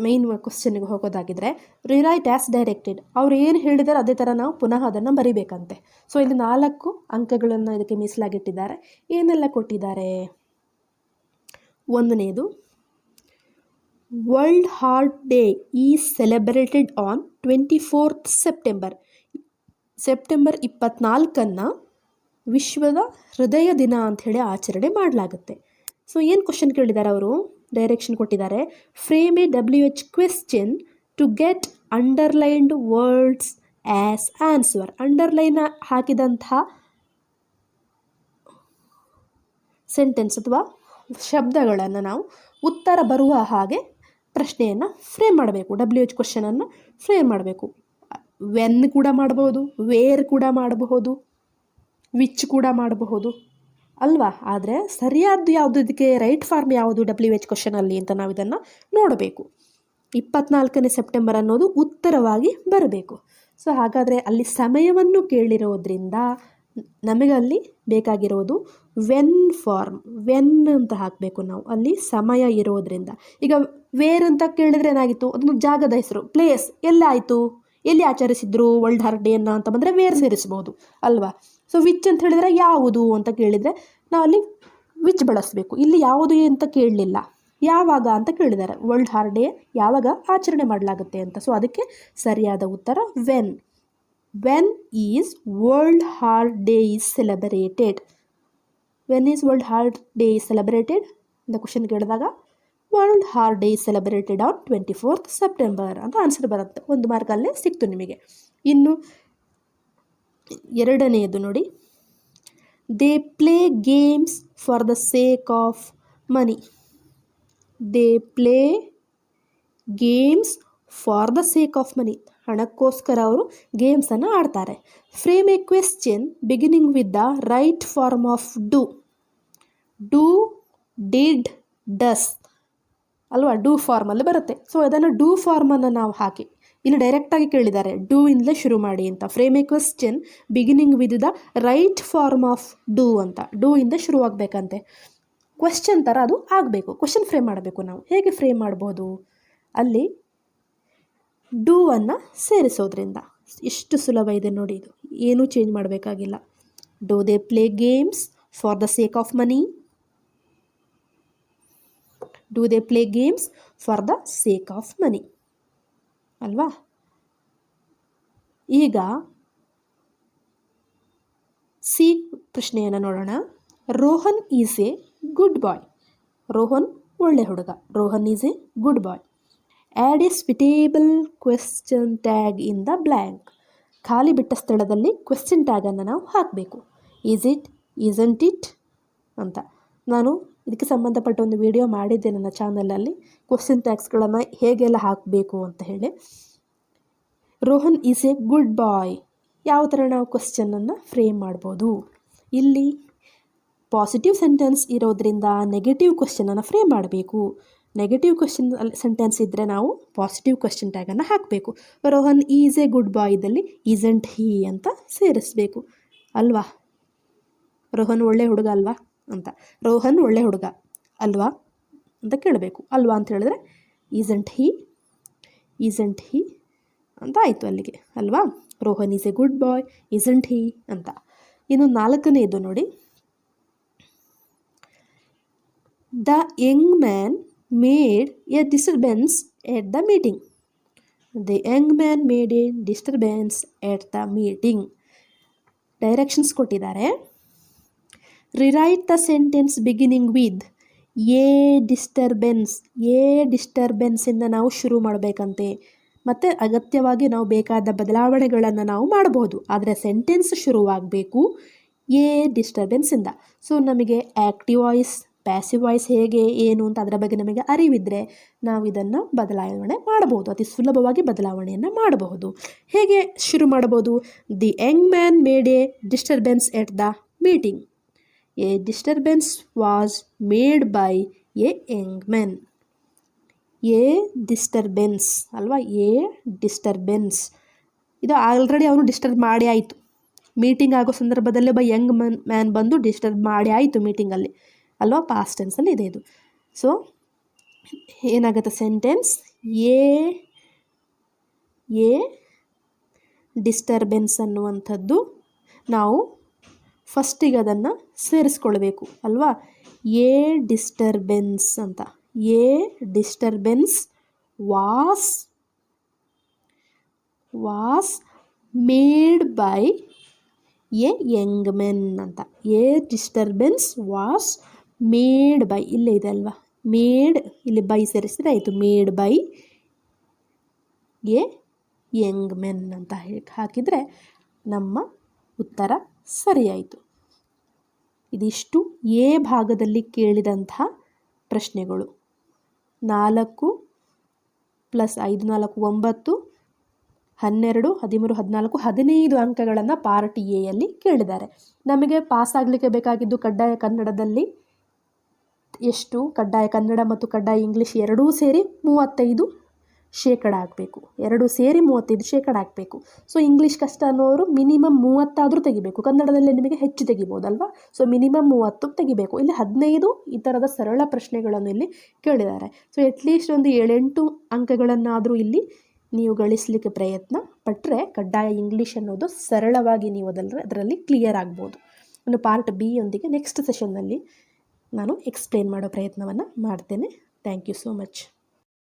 ಮೈನ್ ಕ್ವಶನ್ಗೆ ಹೋಗೋದಾಗಿದ್ದರೆ, ರಿರೈಟ್ ಆ್ಯಸ್ ಡೈರೆಕ್ಟೆಡ್. ಅವ್ರು ಏನು ಹೇಳಿದಾರೆ ಅದೇ ಥರ ನಾವು ಪುನಃ ಅದನ್ನು ಬರಿಬೇಕಂತೆ. ಸೊ ಇಲ್ಲಿ 4 ಅಂಕಗಳನ್ನು ಇದಕ್ಕೆ ಮೀಸಲಾಗಿಟ್ಟಿದ್ದಾರೆ. ಏನೆಲ್ಲ ಕೊಟ್ಟಿದ್ದಾರೆ? ಒಂದನೇದು, world heart day is celebrated on 24th September. September 24 ವಿಶ್ವದ ಹೃದಯ ದಿನ ಅಂಥೇಳಿ ಆಚರಣೆ ಮಾಡಲಾಗುತ್ತೆ. ಸೊ ಏನು ಕ್ವಶನ್ ಕೇಳಿದ್ದಾರೆ ಅವರು? ಡೈರೆಕ್ಷನ್ ಕೊಟ್ಟಿದ್ದಾರೆ. Frame a WH question to get underlined words as answer. Underline ಹಾಕಿದಂತಹ ಸೆಂಟೆನ್ಸ್ ಅಥವಾ ಶಬ್ದಗಳನ್ನು ನಾವು ಉತ್ತರ ಬರುವ ಹಾಗೆ ಪ್ರಶ್ನೆಯನ್ನು ಫ್ರೇಮ್ ಮಾಡಬೇಕು. WH ಕ್ವಶನನ್ನು ಫ್ರೇಮ್ ಮಾಡಬೇಕು. ವೆನ್ ಕೂಡ ಮಾಡಬಹುದು, ವೇರ್ ಕೂಡ ಮಾಡಬಹುದು, ವಿಚ್ ಕೂಡ ಮಾಡಬಹುದು, ಅಲ್ವಾ? ಆದರೆ ಸರಿಯಾದ್ದು ಯಾವುದು, ಇದಕ್ಕೆ ರೈಟ್ ಫಾರ್ಮ್ ಯಾವುದು WH ಕ್ವಶನಲ್ಲಿ ಅಂತ ನಾವು ಇದನ್ನು ನೋಡಬೇಕು. 24ನೇ ಸೆಪ್ಟೆಂಬರ್ ಅನ್ನೋದು ಉತ್ತರವಾಗಿ ಬರಬೇಕು. ಸೊ ಹಾಗಾದರೆ ಅಲ್ಲಿ ಸಮಯವನ್ನು ಕೇಳಿರೋದ್ರಿಂದ ನಮಗಲ್ಲಿ ಬೇಕಾಗಿರೋದು ವೆನ್ ಫಾರ್ಮ್. ವೆನ್ ಅಂತ ಹಾಕಬೇಕು ನಾವು, ಅಲ್ಲಿ ಸಮಯ ಇರೋದ್ರಿಂದ. ಈಗ ವೇರ್ ಅಂತ ಕೇಳಿದ್ರೆ ಏನಾಗಿತ್ತು, ಅದನ್ನು ಜಾಗದ ಹೆಸರು, ಪ್ಲೇಸ್, ಎಲ್ಲಾಯಿತು, ಎಲ್ಲಿ ಆಚರಿಸಿದ್ರು ವರ್ಲ್ಡ್ ಹಾರ್ಟ್ ಡೇಯನ್ನು ಅಂತ ಬಂದರೆ ವೇರ್ ಸೇರಿಸ್ಬೋದು ಅಲ್ವಾ? ಸೊ ವಿಚ್ ಅಂತ ಹೇಳಿದರೆ ಯಾವುದು ಅಂತ ಕೇಳಿದರೆ ನಾವು ಅಲ್ಲಿ ವಿಚ್ ಬಳಸಬೇಕು. ಇಲ್ಲಿ ಯಾವುದು ಅಂತ ಕೇಳಲಿಲ್ಲ, ಯಾವಾಗ ಅಂತ ಕೇಳಿದ್ದಾರೆ. ವರ್ಲ್ಡ್ ಹಾರ್ಟ್ ಡೇ ಯಾವಾಗ ಆಚರಣೆ ಮಾಡಲಾಗುತ್ತೆ ಅಂತ. ಸೊ ಅದಕ್ಕೆ ಸರಿಯಾದ ಉತ್ತರ when. When is world heart day is celebrated. When is world heart day is celebrated ಅಂತ ಕ್ವಶನ್ ಕೇಳಿದಾಗ world heart day is celebrated on 24th September ಅಂತ ಆನ್ಸರ್ ಬರುತ್ತೆ. 1 ಮಾರ್ಕಲ್ಲೇ ಸಿಕ್ತು ನಿಮಗೆ. ಇನ್ನು ಎರಡನೆಯದು ನೋಡಿ, they play games for the sake of money. They play games for the sake of money. ಹಣಕ್ಕೋಸ್ಕರ ಅವರು ಗೇಮ್ಸನ್ನು ಆಡ್ತಾರೆ. Frame a question beginning with the right form of do. Do, did, does ಅಲ್ವಾ? ಡೂ ಫಾರ್ಮಲ್ಲಿ ಬರುತ್ತೆ. ಸೊ ಅದನ್ನು do ಫಾರ್ಮನ್ನು ನಾವು ಹಾಕಿ, ಇಲ್ಲಿ ಡೈರೆಕ್ಟಾಗಿ ಕೇಳಿದ್ದಾರೆ ಡೂ ಇಂದಲೇ ಶುರು ಮಾಡಿ ಅಂತ. Frame a question beginning with the right form of do ಅಂತ. ಡೂ ಇಂದ ಶುರುವಾಗಬೇಕಂತೆ. ಕ್ವೆಶ್ಚನ್ ಥರ ಅದು ಆಗಬೇಕು. ಕ್ವೆಶ್ಚನ್ ಫ್ರೇಮ್ ಮಾಡಬೇಕು ನಾವು. ಹೇಗೆ ಫ್ರೇಮ್ ಮಾಡ್ಬೋದು? ಅಲ್ಲಿ ಡೂ ಅನ್ನು ಸೇರಿಸೋದ್ರಿಂದ. ಎಷ್ಟು ಸುಲಭ ಇದೆ ನೋಡಿ, ಇದು ಏನೂ ಚೇಂಜ್ ಮಾಡಬೇಕಾಗಿಲ್ಲ. Do they play games for the sake of money. Do they play games for the sake of money ಅಲ್ವಾ? ಈಗ ಸಿ ಪ್ರಶ್ನೆಯನ್ನು ನೋಡೋಣ. Rohan is a good boy. Rohan ಒಳ್ಳೆ ಹುಡುಗ. Rohan is a good boy. Add a suitable question tag in the blank. ಖಾಲಿ ಬಿಟ್ಟ ಸ್ಥಳದಲ್ಲಿ question ಟ್ಯಾಗನ್ನು ನಾವು ಹಾಕಬೇಕು. ಈಸ್ ಇಟ್, ಈಸಂಟ್ ಇಟ್ ಅಂತ. ನಾನು ಇದಕ್ಕೆ ಸಂಬಂಧಪಟ್ಟ ಒಂದು ವಿಡಿಯೋ ಮಾಡಿದ್ದೆ ನನ್ನ ಚಾನಲಲ್ಲಿ, ಕ್ವೆಶ್ಚನ್ ಟ್ಯಾಗ್ಸ್ಗಳನ್ನು ಹೇಗೆಲ್ಲ ಹಾಕಬೇಕು ಅಂತ ಹೇಳಿ. ರೋಹನ್ ಈಸ್ ಎ ಗುಡ್ ಬಾಯ್. ಯಾವ ಥರ ನಾವು ಕ್ವೆಶ್ಚನನ್ನು ಫ್ರೇಮ್ ಮಾಡ್ಬೋದು? ಇಲ್ಲಿ ಪಾಸಿಟಿವ್ ಸೆಂಟೆನ್ಸ್ ಇರೋದ್ರಿಂದ ನೆಗೆಟಿವ್ ಕ್ವೆಶ್ಚನನ್ನು ಫ್ರೇಮ್ ಮಾಡಬೇಕು. ನೆಗೆಟಿವ್ ಕ್ವೆಶ್ಚನ್ ಸೆಂಟೆನ್ಸ್ ಇದ್ದರೆ ನಾವು ಪಾಸಿಟಿವ್ ಕ್ವೆಶ್ಚನ್ ಟ್ಯಾಗನ್ನು ಹಾಕಬೇಕು. ರೋಹನ್ ಈಸ್ ಎ ಗುಡ್ ಬಾಯ್ ಇದ್ದಲ್ಲಿ ಈಸಂಟ್ ಹೀ ಅಂತ ಸೇರಿಸಬೇಕು ಅಲ್ವಾ? ರೋಹನ್ ಒಳ್ಳೆ ಹುಡುಗ ಅಲ್ವಾ ಅಂತ. ರೋಹನ್ ಒಳ್ಳೆ ಹುಡುಗ ಅಲ್ವಾ ಅಂತ ಕೇಳಬೇಕು. ಅಲ್ವಾ ಅಂತ ಹೇಳಿದ್ರೆ ಈಸಂಟ್ ಹೀ, ಈಸಂಟ್ ಹೀ ಅಂತ ಆಯಿತು ಅಲ್ಲಿಗೆ ಅಲ್ವಾ? Rohan is a good boy, isn't he ಅಂತ. ಇನ್ನು 4ನೇದು ನೋಡಿ, the young man made a disturbance at the meeting. The young man made a disturbance at the meeting. Directions ಕೊಟ್ಟಿದ್ದಾರೆ. Rewrite the sentence beginning with a disturbance. A ಡಿಸ್ಟರ್ಬೆನ್ಸಿಂದ ನಾವು ಶುರು ಮಾಡಬೇಕಂತೆ. ಮತ್ತು ಅಗತ್ಯವಾಗಿ ನಾವು ಬೇಕಾದ ಬದಲಾವಣೆಗಳನ್ನು ನಾವು ಮಾಡಬಹುದು, ಆದರೆ ಸೆಂಟೆನ್ಸ್ ಶುರುವಾಗಬೇಕು ಎ ಡಿಸ್ಟರ್ಬೆನ್ಸಿಂದ. ಸೊ ನಮಗೆ ಆ್ಯಕ್ಟಿವ್ ವಾಯ್ಸ್, ಪ್ಯಾಸಿವ್ ವಾಯ್ಸ್ ಹೇಗೆ ಏನು ಅಂತ ಅದರ ಬಗ್ಗೆ ನಮಗೆ ಅರಿವಿದ್ದರೆ ನಾವು ಇದನ್ನು ಬದಲಾವಣೆ ಮಾಡಬಹುದು, ಅತಿ ಸುಲಭವಾಗಿ ಬದಲಾವಣೆಯನ್ನು ಮಾಡಬಹುದು. ಹೇಗೆ ಶುರು ಮಾಡಬಹುದು? The Young man made a disturbance at the meeting. A disturbance was made by a Young man. A disturbance ಅಲ್ವಾ? ಎ ಡಿಸ್ಟರ್ಬೆನ್ಸ್ ಇದು ಆಲ್ರೆಡಿ ಅವನು ಡಿಸ್ಟರ್ಬ್ ಮಾಡಿ ಆಯಿತು. ಮೀಟಿಂಗ್ ಆಗೋ ಸಂದರ್ಭದಲ್ಲೇ ಬೈ ಯಂಗ್ ಮ್ಯಾನ್ ಬಂದು ಡಿಸ್ಟರ್ಬ್ ಮಾಡಿ ಆಯಿತು ಮೀಟಿಂಗಲ್ಲಿ ಅಲ್ವಾ? ಪಾಸ್ಟ್ ಟೆನ್ಸಲ್ಲಿ ಇದೆ ಇದು. ಸೊ ಏನಾಗುತ್ತೆ ಸೆಂಟೆನ್ಸ್? ಎ ಡಿಸ್ಟರ್ಬೆನ್ಸ್ ಅನ್ನುವಂಥದ್ದು ನಾವು ಫಸ್ಟಿಗೆ ಅದನ್ನು ಸೇರಿಸ್ಕೊಳ್ಬೇಕು ಅಲ್ವಾ? ಎ ಡಿಸ್ಟರ್ಬೆನ್ಸ್ ಅಂತ. A disturbance was made by a young men ಅಂತ. A disturbance was made by, ಇಲ್ಲೇ ಇದೆ ಅಲ್ವಾ? ಮೇಡ್, ಇಲ್ಲಿ ಬೈ ಸೇರಿಸಿದ್ರೆ ಆಯಿತು. Made by a young men ಅಂತ ಹಾಕಿದರೆ ನಮ್ಮ ಉತ್ತರ ಸರಿಯಾಯಿತು. ಇದಿಷ್ಟು ಎ ಭಾಗದಲ್ಲಿ ಕೇಳಿದಂತಹ ಪ್ರಶ್ನೆಗಳು. 4 + 5 = 9, 12, 13, 14, 15 ಅಂಕಗಳನ್ನು ಪಾರ್ಟ್ ಎಯಲ್ಲಿ ಕೇಳಿದ್ದಾರೆ. ನಮಗೆ ಪಾಸ್ ಆಗಲಿಕ್ಕೆ ಬೇಕಾಗಿದ್ದು ಕಡ್ಡಾಯ ಕನ್ನಡದಲ್ಲಿ ಎಷ್ಟು, ಕಡ್ಡಾಯ ಕನ್ನಡ ಮತ್ತು ಕಡ್ಡಾಯ ಇಂಗ್ಲೀಷ್ ಎರಡೂ ಸೇರಿ 35% ಆಗಬೇಕು. ಎರಡೂ ಸೇರಿ 35% ಆಗಬೇಕು. ಸೊ ಇಂಗ್ಲೀಷ್ ಕಷ್ಟ ಅನ್ನೋರು ಮಿನಿಮಮ್ 30 ತೆಗಿಬೇಕು. ಕನ್ನಡದಲ್ಲಿ ನಿಮಗೆ ಹೆಚ್ಚು ತೆಗಿಬೋದಲ್ವಾ. ಸೊ ಮಿನಿಮಮ್ 30 ತೆಗಿಬೇಕು. ಇಲ್ಲಿ 15 ಈ ಥರದ ಸರಳ ಪ್ರಶ್ನೆಗಳನ್ನು ಇಲ್ಲಿ ಕೇಳಿದ್ದಾರೆ. ಸೊ ಅಟ್ಲೀಸ್ಟ್ ಒಂದು 7-8 ಅಂಕಗಳನ್ನಾದರೂ ಇಲ್ಲಿ ನೀವು ಗಳಿಸಲಿಕ್ಕೆ ಪ್ರಯತ್ನ ಪಟ್ಟರೆ ಕಡ್ಡಾಯ ಇಂಗ್ಲೀಷ್ ಅನ್ನೋದು ಸರಳವಾಗಿ ನೀವು ಅದರಲ್ಲಿ ಕ್ಲಿಯರ್ ಆಗ್ಬೋದು. ಇನ್ನು ಪಾರ್ಟ್ ಬಿ ಯೊಂದಿಗೆ ನೆಕ್ಸ್ಟ್ ಸೆಷನ್ನಲ್ಲಿ ನಾನು ಎಕ್ಸ್ಪ್ಲೇನ್ ಮಾಡೋ ಪ್ರಯತ್ನವನ್ನು ಮಾಡ್ತೇನೆ. Thank you so much.